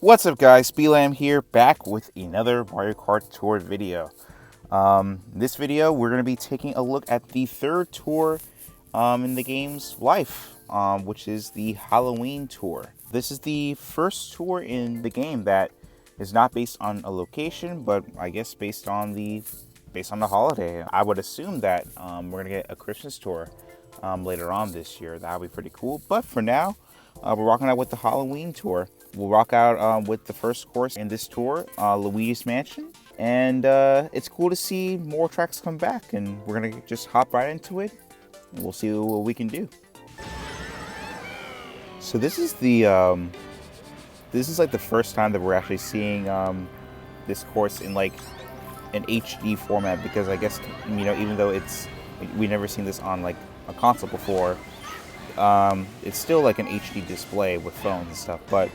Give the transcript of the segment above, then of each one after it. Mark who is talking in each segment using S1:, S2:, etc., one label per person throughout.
S1: What's up guys, Speelam here, back with another Mario Kart Tour video. This video we're going to be taking a look at the third tour in the game's life, which is the Halloween tour. This is the first tour in the game that is not based on a location, but I guess based on the holiday. I would assume that we're going to get a Christmas tour later on this year. That would be pretty cool, but for now, we're rocking out with the Halloween tour. We'll rock out with the first course in this tour, Luigi's Mansion. And it's cool to see more tracks come back. And we're going to just hop right into it. And we'll see what we can do. So this is the like the first time that we're actually seeing this course in like an HD format. Because I guess, you know, even though we've never seen this on like a console before, it's still like an HD display with phones and stuff, but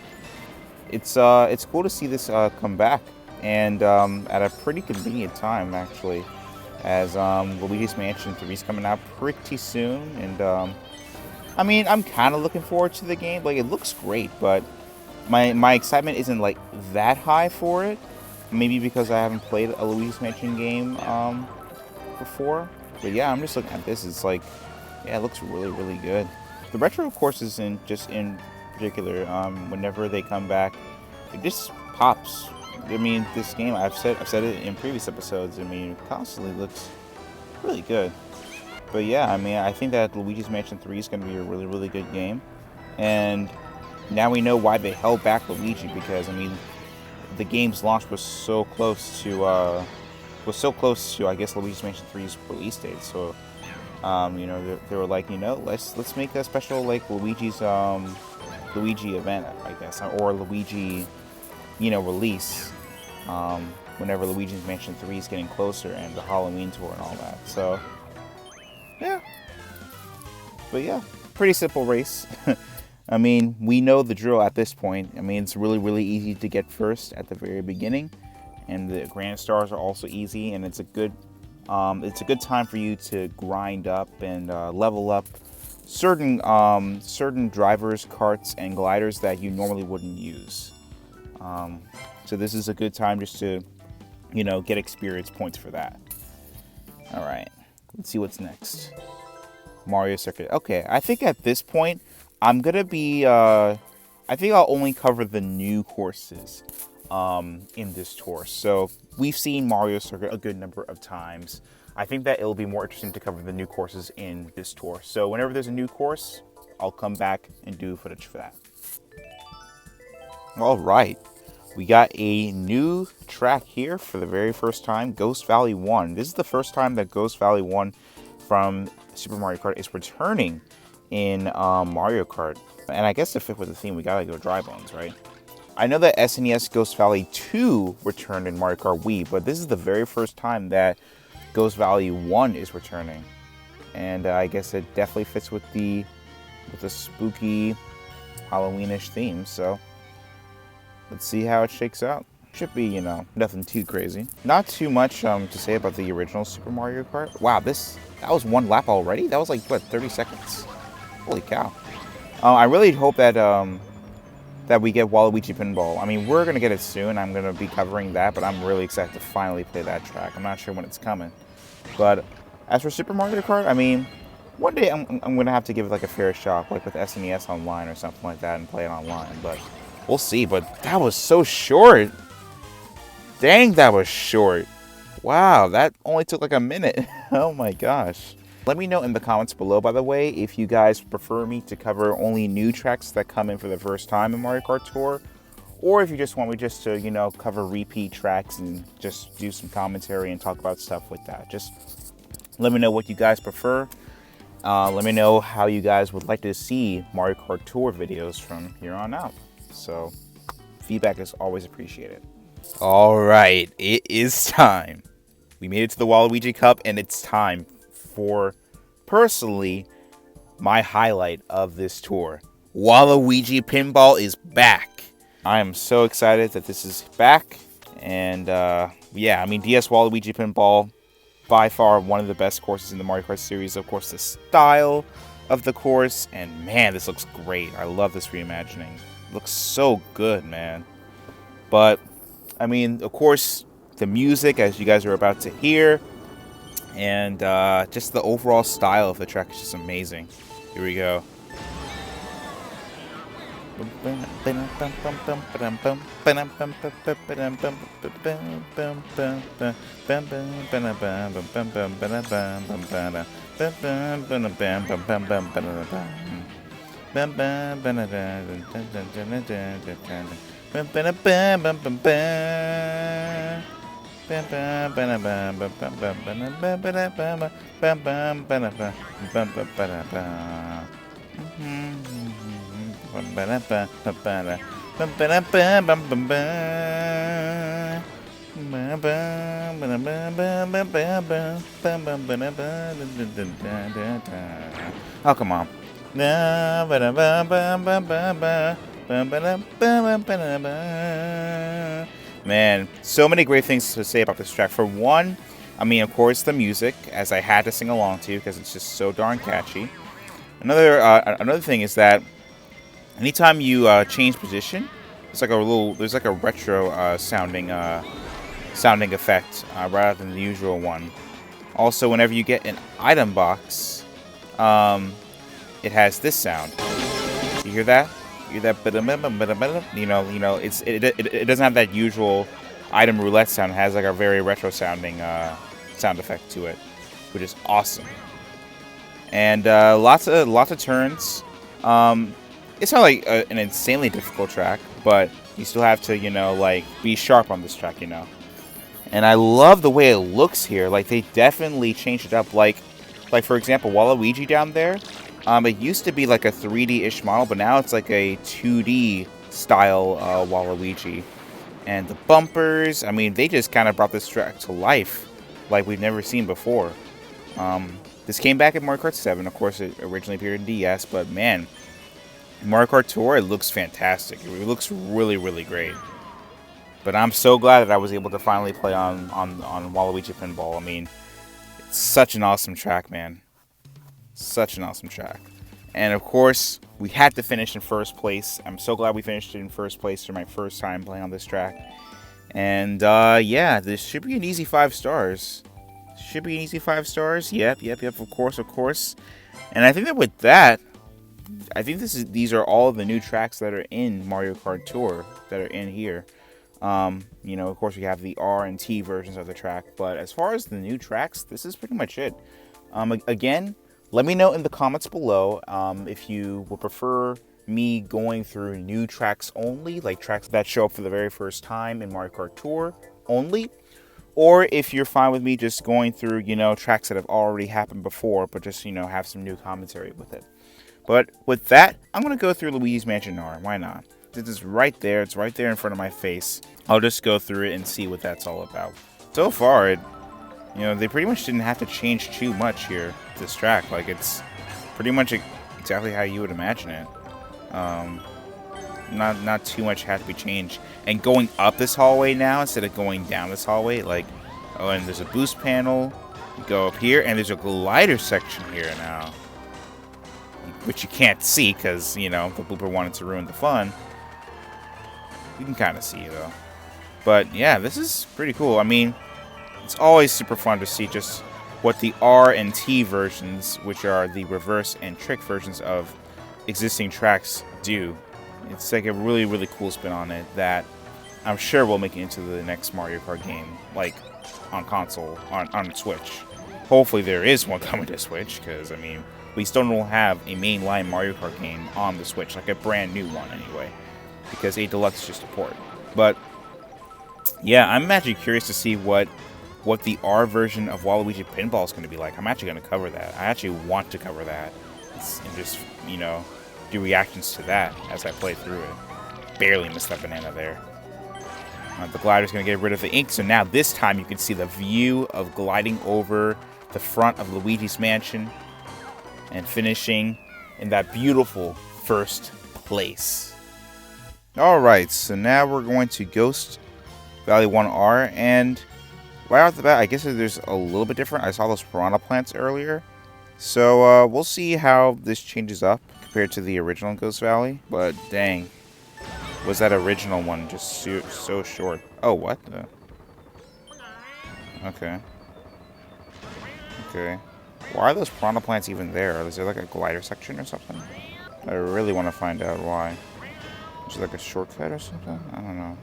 S1: it's cool to see this come back, and at a pretty convenient time actually, as Luigi's Mansion 3 is coming out pretty soon. And I mean, I'm kind of looking forward to the game. Like, it looks great, but my excitement isn't like that high for it. Maybe because I haven't played a Luigi's Mansion game before. But yeah, I'm just looking at this. It's like, yeah, it looks really good. The retro courses in particular, whenever they come back, it just pops. I mean, this game, I've said it in previous episodes, I mean, it constantly looks really good. But yeah, I mean, I think that Luigi's Mansion 3 is going to be a really good game. And now we know why they held back Luigi, because I mean, the game's launch was so close to I guess Luigi's Mansion 3's release date. So you know, they were like, you know, let's make a special like Luigi event, I guess, or Luigi, you know, release whenever Luigi's Mansion 3 is getting closer, and the Halloween tour and all that. So yeah, but yeah, pretty simple race. I mean, we know the drill at this point. I mean, it's really easy to get first at the very beginning, and the Grand Stars are also easy, and it's a good time for you to grind up and level up certain drivers, karts, and gliders that you normally wouldn't use. So this is a good time just to, you know, get experience points for that. All right, let's see what's next. Mario Circuit. Okay, I think at this point I'm gonna be. I think I'll only cover the new courses in this tour. So we've seen Mario Circuit a good number of times. I think that it'll be more interesting to cover the new courses in this tour. So whenever there's a new course, I'll come back and do footage for that. All right, we got a new track here for the very first time, Ghost Valley 1. This is the first time that Ghost Valley 1 from Super Mario Kart is returning in Mario Kart. And I guess to fit with the theme, we gotta go dry bones, right? I know that SNES Ghost Valley 2 returned in Mario Kart Wii, but this is the very first time that Ghost Valley 1 is returning. And I guess it definitely fits with the spooky Halloweenish theme, so let's see how it shakes out. Should be, you know, nothing too crazy. Not too much to say about the original Super Mario Kart. Wow, that was one lap already? That was like, what, 30 seconds? Holy cow. I really hope that that we get Waluigi Pinball. I mean, we're going to get it soon. I'm going to be covering that, but I'm really excited to finally play that track. I'm not sure when it's coming. But as for Super Mario Kart, I mean, one day I'm going to have to give it like a fair shot, like with SNES Online or something like that, and play it online. But we'll see. But that was so short. Dang, that was short. Wow, that only took like a minute. Oh my gosh. Let me know in the comments below, by the way, if you guys prefer me to cover only new tracks that come in for the first time in Mario Kart Tour, or if you just want me just to, you know, cover repeat tracks and just do some commentary and talk about stuff with that. Just let me know what you guys prefer. Let me know how you guys would like to see Mario Kart Tour videos from here on out. So feedback is always appreciated. All right, it is time. We made it to the Waluigi Cup, and it's time for, personally, my highlight of this tour. Waluigi Pinball is back. I am so excited that this is back. And yeah, I mean, DS Waluigi Pinball, by far one of the best courses in the Mario Kart series. Of course, the style of the course, and man, this looks great. I love this reimagining. It looks so good, man. But I mean, of course, the music, as you guys are about to hear, and just the overall style of the track is just amazing. Here we go. Oh, come on. Man, so many great things to say about this track. For one, I mean, of course, the music, as I had to sing along to because it's just so darn catchy. Another thing is that anytime you change position, there's like a retro sounding effect rather than the usual one. Also, whenever you get an item box, it has this sound. You hear that? You hear that? It doesn't have that usual item roulette sound. It has like a very retro sounding sound effect to it, which is awesome. And lots of turns. It's not like an insanely difficult track, but you still have to like be sharp on this track, And I love the way it looks here. Like they definitely changed it up. Like for example, Waluigi down there. It used to be like a 3D-ish model, but now it's like a 2D style Waluigi. And the bumpers, I mean, they just kind of brought this track to life like we've never seen before. This came back in Mario Kart 7. Of course, it originally appeared in DS, but man, Mario Kart Tour, it looks fantastic. It looks really, really great. But I'm so glad that I was able to finally play on Waluigi Pinball. I mean, it's such an awesome track, man. Such an awesome track. And of course, we had to finish in first place. I'm so glad we finished in first place for my first time playing on this track. And yeah, this should be an easy 5 stars. Should be an easy 5 stars. Yep, of course. And I think that with that, I think these are all of the new tracks that are in Mario Kart Tour that are in here. Of course we have the R and T versions of the track, but as far as the new tracks, this is pretty much it. Again, let me know in the comments below if you would prefer me going through new tracks only, like tracks that show up for the very first time in Mario Kart Tour only, or if you're fine with me just going through, tracks that have already happened before, but just, have some new commentary with it. But with that, I'm going to go through Luigi's Mansion R. Why not? This is right there. It's right there in front of my face. I'll just go through it and see what that's all about. So far, they pretty much didn't have to change too much here, this track. Like, it's pretty much exactly how you would imagine it. Not too much had to be changed. And going up this hallway now instead of going down this hallway, and there's a boost panel. You go up here, and there's a glider section here now, which you can't see because, the blooper wanted to ruin the fun. You can kind of see it, though. But, yeah, this is pretty cool. I mean, it's always super fun to see just what the R and T versions, which are the reverse and trick versions of existing tracks, do. It's like a really, really cool spin on it that I'm sure will make it into the next Mario Kart game, like on console, on Switch. Hopefully there is one coming to Switch, because, I mean, we still don't have a mainline Mario Kart game on the Switch, like a brand new one anyway, because 8 Deluxe is just a port. But yeah, I'm actually curious to see what the R version of Waluigi Pinball is going to be like. I'm actually going to cover that. I actually want to cover that and just, do reactions to that as I play through it. Barely missed that banana there. The glider's going to get rid of the ink, so now this time you can see the view of gliding over the front of Luigi's Mansion and finishing in that beautiful first place. Alright, so now we're going to Ghost Valley 1R, and right off the bat, I guess there's a little bit different. I saw those piranha plants earlier, so we'll see how this changes up compared to the original Ghost Valley, but dang. was that original one just so short? Oh, what the? Okay. Okay. Why are those piranha plants even there? Is there like a glider section or something? I really want to find out why. Is it like a shortcut or something? I don't know.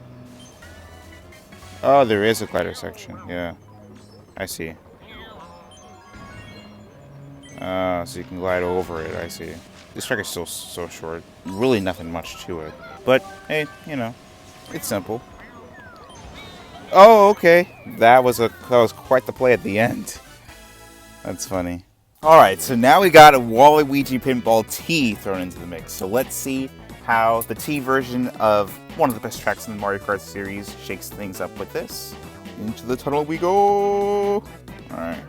S1: Oh, there is a glider section. Yeah. I see. So you can glide over it. I see. This track is still so short. Really nothing much to it. But, hey, you know, it's simple. Oh, okay. That was quite the play at the end. That's funny. Alright, so now we got a Waluigi Pinball T thrown into the mix. So let's see how the T version of one of the best tracks in the Mario Kart series shakes things up with this. Into the tunnel we go! Alright.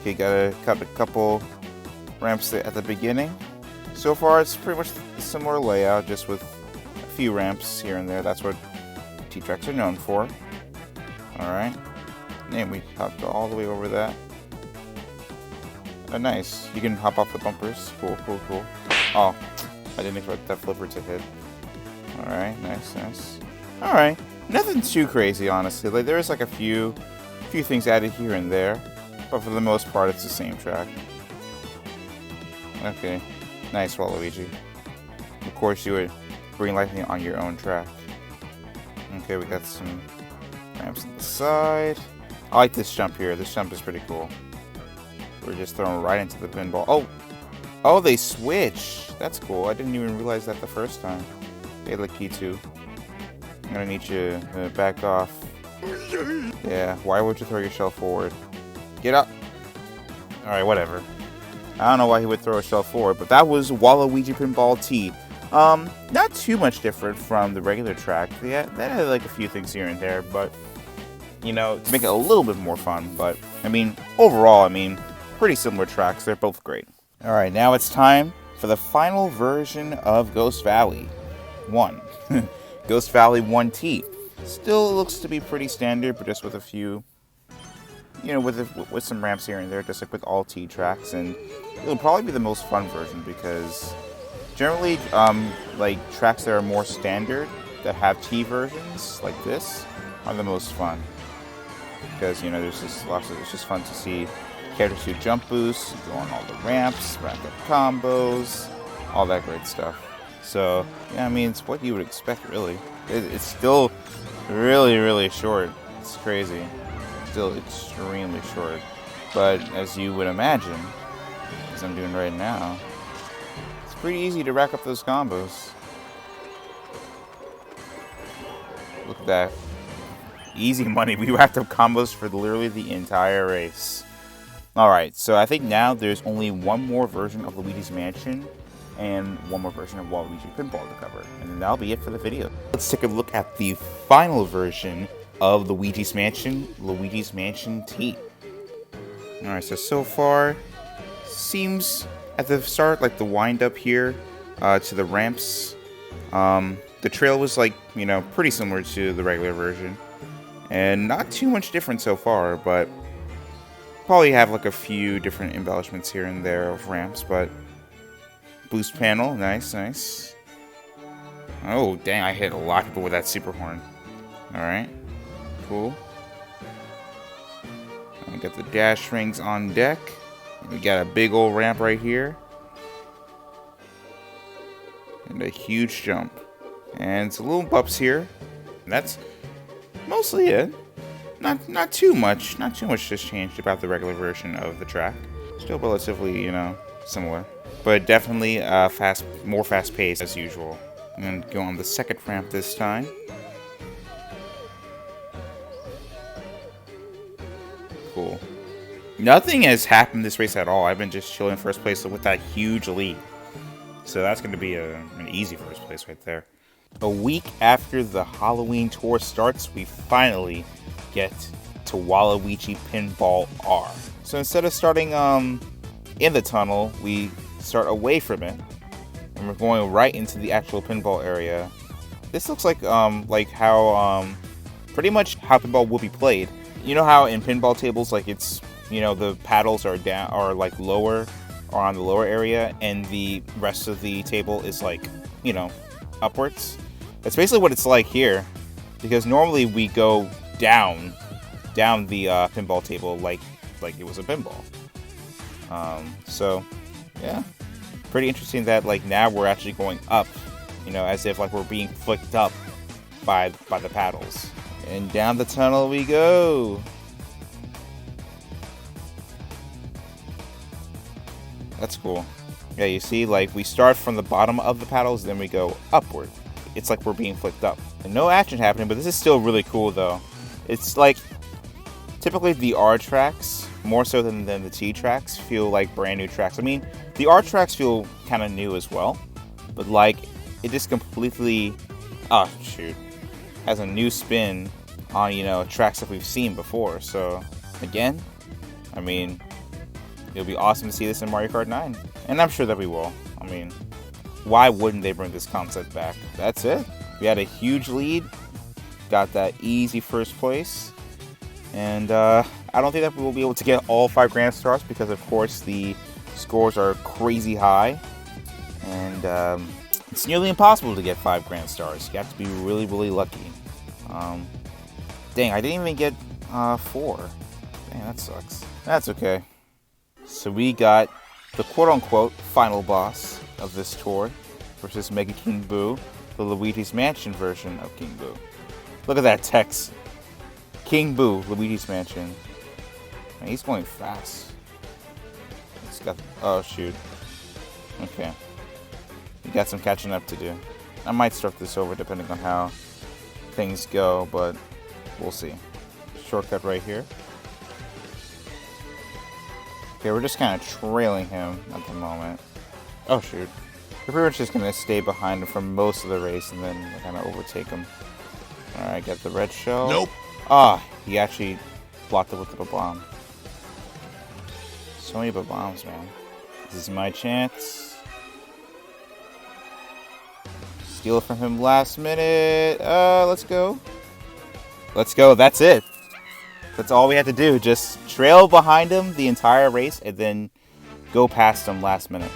S1: Okay, got a couple ramps at the beginning. So far, it's pretty much a similar layout, just with a few ramps here and there. That's what T-tracks are known for. Alright. And we hopped all the way over that. Oh, nice. You can hop off the bumpers. Cool, cool, cool. Oh, I didn't expect that flipper to hit. Alright, nice, nice. Alright. Nothing too crazy, honestly. Like, there's like a few things added here and there. But for the most part, it's the same track. Okay. Nice, Waluigi. Of course, you would bring lightning on your own track. Okay, we got some ramps on the side. I like this jump here. This jump is pretty cool. We're just thrown right into the pinball. Oh! Oh, they switch! That's cool. I didn't even realize that the first time. Hey, look, you 2. I'm gonna need you to back off. Yeah, why would you throw your shell forward? Get up! Alright, whatever. I don't know why he would throw a shell forward, but that was Waluigi Pinball T. Not too much different from the regular track. Yeah, that had like a few things here and there, but you know, to make it a little bit more fun. But I mean, overall, I mean, pretty similar tracks. They're both great. Alright, now it's time for the final version of Ghost Valley 1. Ghost Valley 1T. Still looks to be pretty standard, but just with a few, you know, with some ramps here and there, just like with all T tracks. And it'll probably be the most fun version because generally, like tracks that are more standard that have T versions like this are the most fun. Because, you know, there's just it's just fun to see characters do jump boosts, go on all the ramps, rack up combos, all that great stuff. So, yeah, I mean, it's what you would expect, really. It's still really, really short. It's crazy. Still extremely short. But as you would imagine, as I'm doing right now, it's pretty easy to rack up those combos. Look at that. Easy money. We racked up combos for literally the entire race. Alright, so I think now there's only one more version of Luigi's Mansion and one more version of Waluigi Pinball to cover. And then that'll be it for the video. Let's take a look at the final version of Luigi's Mansion T. Alright, so far, seems at the start, like the wind up here to the ramps, the trail was like, you know, pretty similar to the regular version. And not too much different so far, but probably have like a few different embellishments here and there of ramps, but boost panel, nice, nice. Oh, dang, I hit a lot of people with that super horn. Alright, cool. We got the dash rings on deck. We got a big old ramp right here. And a huge jump. And some little bumps here. And that's mostly it. Not too much. Not too much just changed about the regular version of the track. Still relatively, you know, similar. But definitely more fast-paced as usual. I'm going to go on the second ramp this time. Cool. Nothing has happened this race at all. I've been just chilling first place with that huge lead. So that's going to be an easy first place right there. A week after the Halloween tour starts, we finally get to Waluigi Pinball R. So instead of starting in the tunnel, we start away from it, and we're going right into the actual pinball area. This looks like how pretty much how pinball will be played. You know how in pinball tables, like it's, you know, the paddles are down or like lower or on the lower area, and the rest of the table is like you know, upwards. That's basically what it's like here, because normally we go down the pinball table like it was a pinball. So yeah, pretty interesting that like now we're actually going up, you know, as if like we're being flicked up by the paddles. And down the tunnel we go. That's cool. Yeah, you see, like we start from the bottom of the paddles, then we go upward. It's like we're being flicked up. And no action happening, but this is still really cool though. It's like typically the R tracks, more so than the T tracks, feel like brand new tracks. I mean, the R tracks feel kind of new as well, but like it just completely, has a new spin on, you know, tracks that we've seen before. So again, I mean, it'll be awesome to see this in Mario Kart 9, and I'm sure that we will. I mean, why wouldn't they bring this concept back? That's it. We had a huge lead, got that easy first place, and I don't think that we will be able to get all 5 Grand Stars because, of course, the scores are crazy high, and it's nearly impossible to get 5 Grand Stars. You have to be really, really lucky. Dang, I didn't even get 4. Dang, that sucks. That's okay. So we got the quote-unquote final boss of this tour versus Mega King Boo, the Luigi's Mansion version of King Boo. Look at that text. King Boo, Luigi's Mansion. Man, he's going fast. He's got... Oh, shoot. Okay. We got some catching up to do. I might start this over depending on how things go, but we'll see. Shortcut right here. Okay, we're just kind of trailing him at the moment. Oh, shoot. We're pretty much just going to stay behind him for most of the race and then kind of overtake him. Alright, get the red shell.
S2: Nope.
S1: Ah, he actually blocked it with the bomb. So many bombs, man. This is my chance. Steal it from him last minute. Let's go. Let's go. That's it. That's all we had to do. Just trail behind him the entire race and then go past him last minute.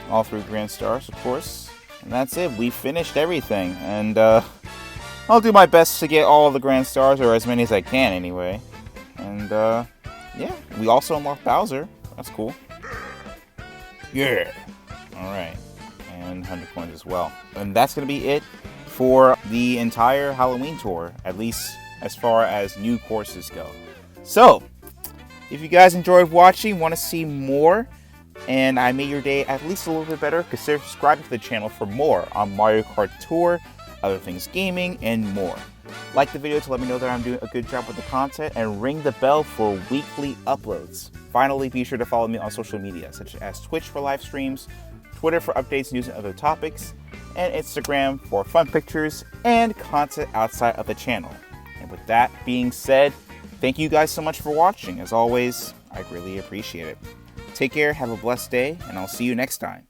S1: All 3 Grand Stars, of course. And that's it. We finished everything. And I'll do my best to get all the Grand Stars, or as many as I can anyway. And yeah, we also unlocked Bowser. That's cool. Yeah. Alright. And 100 coins as well. And that's going to be it for the entire Halloween tour, at least as far as new courses go. So, if you guys enjoyed watching, want to see more, and I made your day at least a little bit better, consider subscribing to the channel for more on Mario Kart Tour, other things gaming, and more. Like the video to let me know that I'm doing a good job with the content, and ring the bell for weekly uploads. Finally, be sure to follow me on social media, such as Twitch for live streams, Twitter for updates, news, and other topics, and Instagram for fun pictures and content outside of the channel. And with that being said, thank you guys so much for watching. As always, I really appreciate it. Take care, have a blessed day, and I'll see you next time.